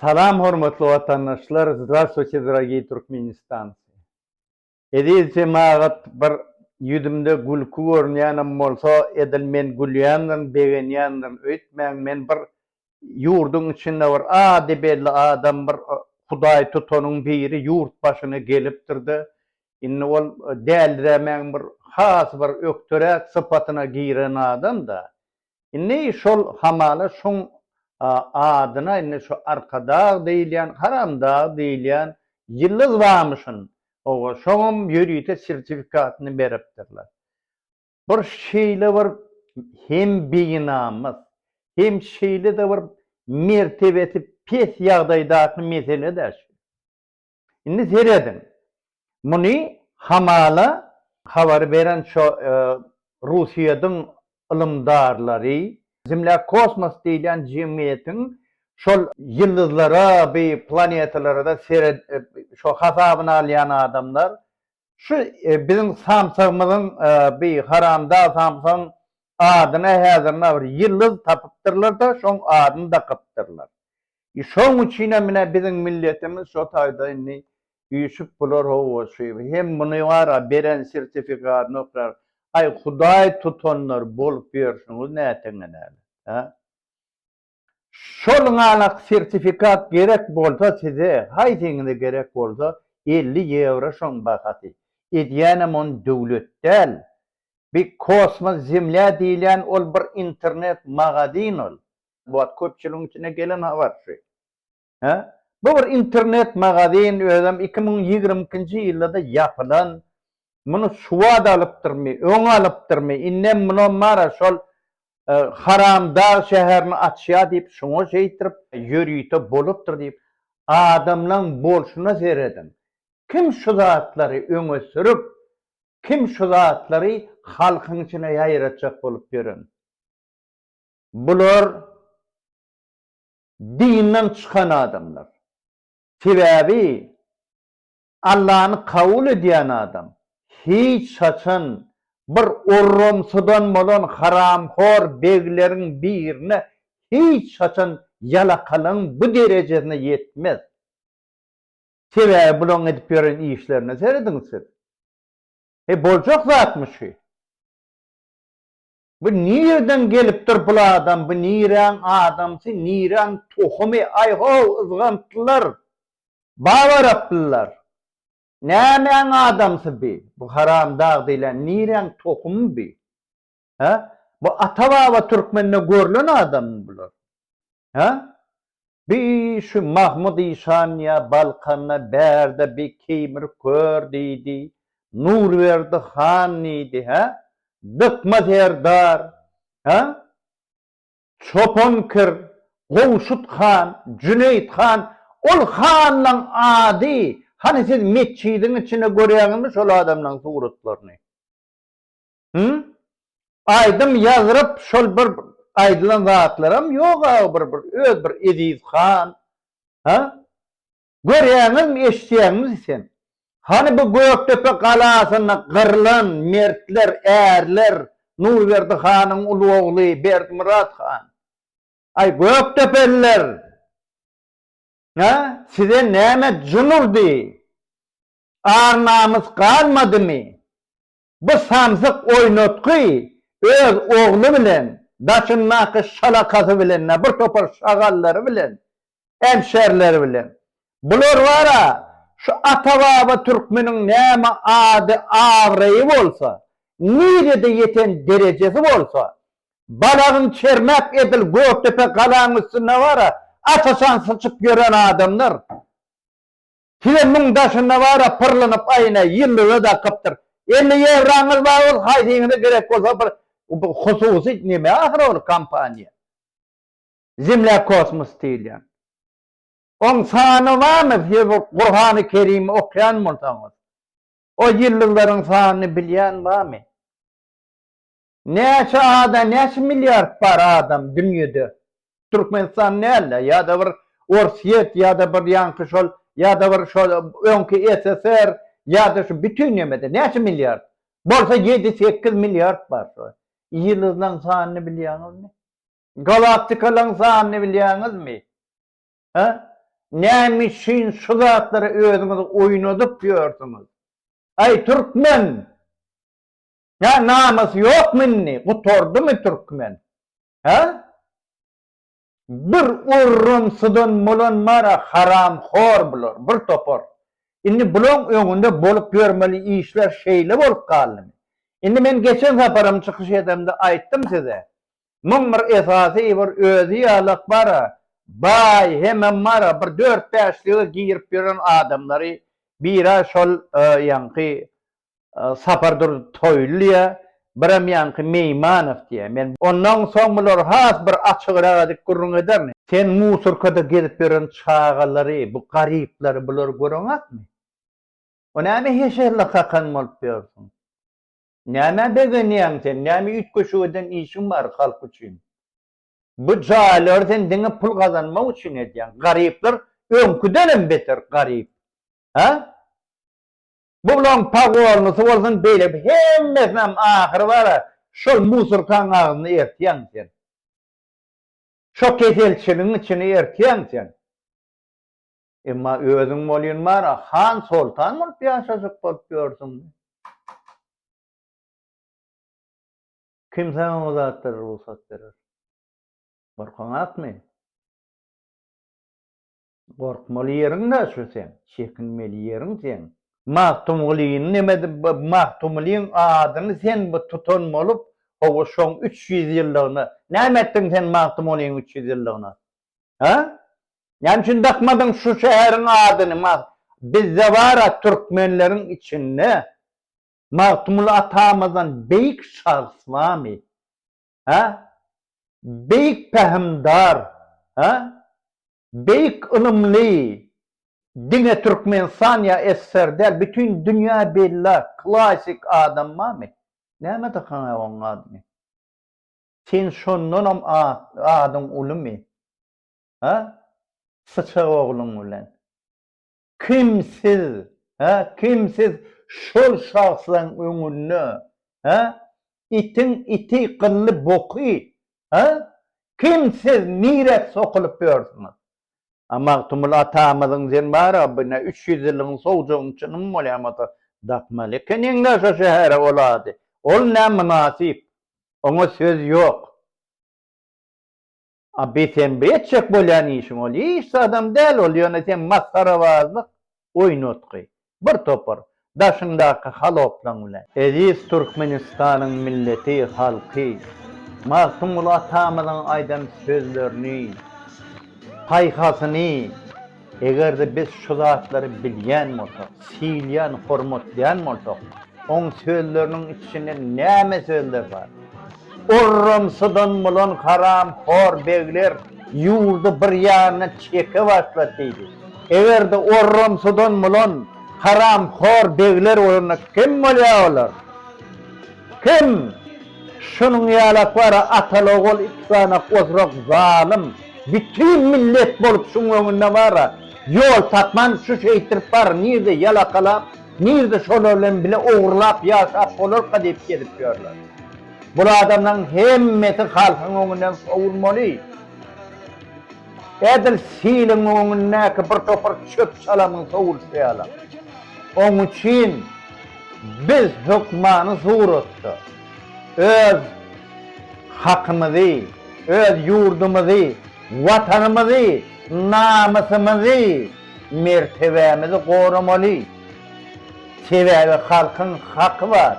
Salam hormatly vatandaşlar, здравствуйте, dорогие turkmenistanцы. Edil cemaat bir yüzümde gülkü görnýänem bolsa, edil men gülýändir, begenýändir, öýtmäň men bir ýurdun içinde bir ady belli adam bir Hudaý tutanyň biri ýurt başyna gelipdirdi. Indi ol däldirämäň bir has bir öktörek sypatyna giren adam da. Indi şol hamala şoň adyna indi şu arkada diýilýän, haramda diýilýän ýyldız barmyşyn. Oga şoňam ýörüýte sertifikatyny beripdirler. Bir şeýle bir hem beýnamyz, hem şeýle de bir mertebeti pes ýagdaýdaky mesele de şu. Indi seredin. Muny hamala habar beren şu Russiýadyň ilmdarlary Zimla kosmos diýilen jemgyýetiň şol ýyldızlara, bir planetalara da şo hasabyna alýan adamlar şu bizim Samsung'ymyzyň bir haramda Samsung adyna häzirne bir ýyldız tapypdyrlar da şoň adyny da kapdyrlar. Şoň üçin mine bizim milletimiz şo taýda indi üýşüp bolar howa hem muny wara beren sertifikatyny okrar. Ay Hudaý tutanlar bolup berşiňiz näteňe ha? Şolňa sertifikat gerek bolsa size, haýsyňyza gerek bolsa 50 euro şoň bahaty. Edýänem on döwletden bir kosmos zemlä diýilen ol bir internet magazin ol. Bu köpçüligiň içine gelen habar şu. Ha? Bu bir internet magazin özüm 2020-nji ýylda ýapylan. Muny suwad alypdyrmy, öň alypdyrmy, innem muny mara şol haramda şäherini açýa diýip şoňa şeýtirip ýörüýte bolupdyr diýip adamlaň bolşuna seredin. Kim şu zatlary öňe sürüp, kim şu zatlary halkyň içine ýaýratjak bolup beren. Bular dinden çykan adamlar. Sebäbi Allah'ny kabul edýän adam hiç saçan bir orromsudan bolan haramhor begleriň birine hiç saçan ýalakalyň bu derejesine ýetmez. Sebäbi bulan edip beren işlerine serediniz siz. Boljak zatmy şu. Bu nirden gelipdir bu adam, bu niren adamsy, niren tohumy, ayho ızgantylar, bawarapdylar. Nämen adamsy bi? Bu haram dağ diýilen niren tohumy bi? Ha? Bu ata-baba türkmenine görülen adam bular. Ha? Bir şu Mahmud İşanýa, Balkan'a berde bir keýmir kör diýdi, Nurberdi han diýdi, ha? Dıkma Serdar, ha? Çopankir, Gowşut han, Cüneyt han, ol hanlaň ady, hani siz meçhidiň içine görýäňiz şol adamlaň suratlaryny. Aýdym ýazyryp şol bir aýdylan zatlaram ýok bir öz bir Ediz han, ha? Görýäňiz, eşitýäňiz sen. Hani bu Göktepe galasyna gyrlan mertler, ärler, Nurberdi hanyň ulu ogly Berdimurat han. Ay Göktepeliler. Ha? Size näme junurdy? Arnamyz galmadymy? Bu samsyk oýnatky öz ogly bilen, daşynmaky şalakasy bilen, bir topar şagallary bilen, hemşerleri bilen. Bular wara şu ata-baba türkmeniň näme ady awraýy bolsa, nirede yeten derejesi bolsa, balagyň çermek edil Göktepe galaň üstüne wara atasan sıçıp gören adamlar. Kilemin daşına wara pırlanyp aýyna ýyllyga da kapdyr. 50 ýewraňyz bar bol, haýsyňyza gerek bolsa bir hususy näme ahir ol kampaniýa. Zimla kosmos diýilýän. On sany barmy? Qur'an-ı Kerim'i okyan bolsaňyz. O ýyllyklaryň sanyny bilýän barmy? Näçe adam, näçe milyard bar adam dünýede? Türkmenistan näle? Ýa-da bir Orsiýet, ýa-da bir ýanky şol, ýa-da bir şol öňki SSR, ýa-da şu bütün ýemede näçe milyard? Bolsa 7-8 milyard bar şo. Ýyllyklaryň sanyny bilýäňizmi? Galaktikalyň sanyny bilýäňizmi? Ha? Nämişin şu zatları özüňiz oýnadyp ýörsiňiz? Ay Türkmen! Ya namus yok minni? Gutordu mu Türkmen? Ha? Bir urrumsydan mulan mara haramxor bular, bir topar. Indi bulan öňünde bolup görmeli işler şeýle bolup galdy. Indi men geçen saparam çykyş edemde aýtdym size. Mum bir esasy bir özü ýalyk bara. Bay hemen mara bir 4-5 giyirip ýören adamlary bira şol ýanky sapardyr toýlya, biram ýanky Meýmanow diýe. Men ondan soň bular has bir açygyraga gurrun ederni. Sen musurkada gezip ýören çağalary, bu garyplar bular görüňätmi? O näme heşerle hakan bolup ýörsiň? Näme begenýäň sen? Näme ütköşüden işin bar halk üçin? Bu jaýlar sen diňe pul gazanmak üçin edýän. Garyplar öňküden beter garyp. Ha? Bu bilen pagornysy bolsun beýle hemmesinem ahyry bara şol musurkan agyny ertýän sen. Şo keselçiligiň içine ertýän sen. Emma özüň bolýan mara Han Sultan bolup ýaşajak bolup ýörsiň. Kim sana o zatlara ruhsat verir? Korkaňatmy? Korkmaly ýeriň näçe sen? Çekinmeli ýeriň sen. Mahtumlygyň nemedi? Mahtumlygyň adyny sen bu tutan bolup, o şoň 300 ýyllygyna. Näme etdiň sen mahtumlygyň 300 ýyllygyna? Ha? Näme üçin dakmadyň şu şäheriň adyny? Bizde bara türkmenleriň içinde Mahtumly atamazdan beýik şahs barmy? Ha? Beýik pehimdar, ha? Beýik ilmli, dine Türkmenistan ya eserdel bütün dünya bella klasik adam barmy? Näme dakana oň adyny? Sen şondan adyň ulymy? Ha? Sıçak oğlum ulan. Kimsiz, ha? Kimsiz şol şahslan öňünde, ha? Iti qılly boky, ha? Kimsiz nire sokulyp ýörsiňiz. Amma tumul atamyzyň sen bara buna 300 ýylyň sowjagyň çynym bolýamata dakmaly. Keningde şo şähere bolady. Ol näme nasip? Oňa söz ýok. Sen beýetjek bolýan işiň ol. Hiç adam däl ol, ýöne sen maskarabazlyk, oýnatky. Bir topar. Daşyndaky haloplan ulan. Eziz Türkmenistanyň milleti, halky, Mahtumly atamyzyň aýdan sözlerini, haýhasyny, egerde biz şu zatlary bilýän bolsak, silýän, hormatlaýan bolsak, oň sözleriniň içinde näme sözler bar? Urrumsydan bolan haramxor begler ýurdy bir ýaryna çeke başladydy. Egerde urrumsydan bolan haramxor begler oýuny kim bolýarlar? Kim? Şunun ýalaklary atalogol iksana ozrak zalim. Bütün millet bolup şuň öňünde bara. Ýol tapman şu şeýtirip bar. Nirde ýalakalap, nirde şolarlan bile ogurlap ýaşap bolar diýip gelip ýörler. Bu adamlaryň hemmeti halkyň öňünden sowulmaly. Edil silin öňündäki bir topar çöp çalamyň sowulsaýalar. Oň üçin biz hukmany suratda öz hakkımızı, öz yurdumuzu, vatanımızı, namusumuzu, mertebemizi korumalı. Sebebi halkın hakkı var.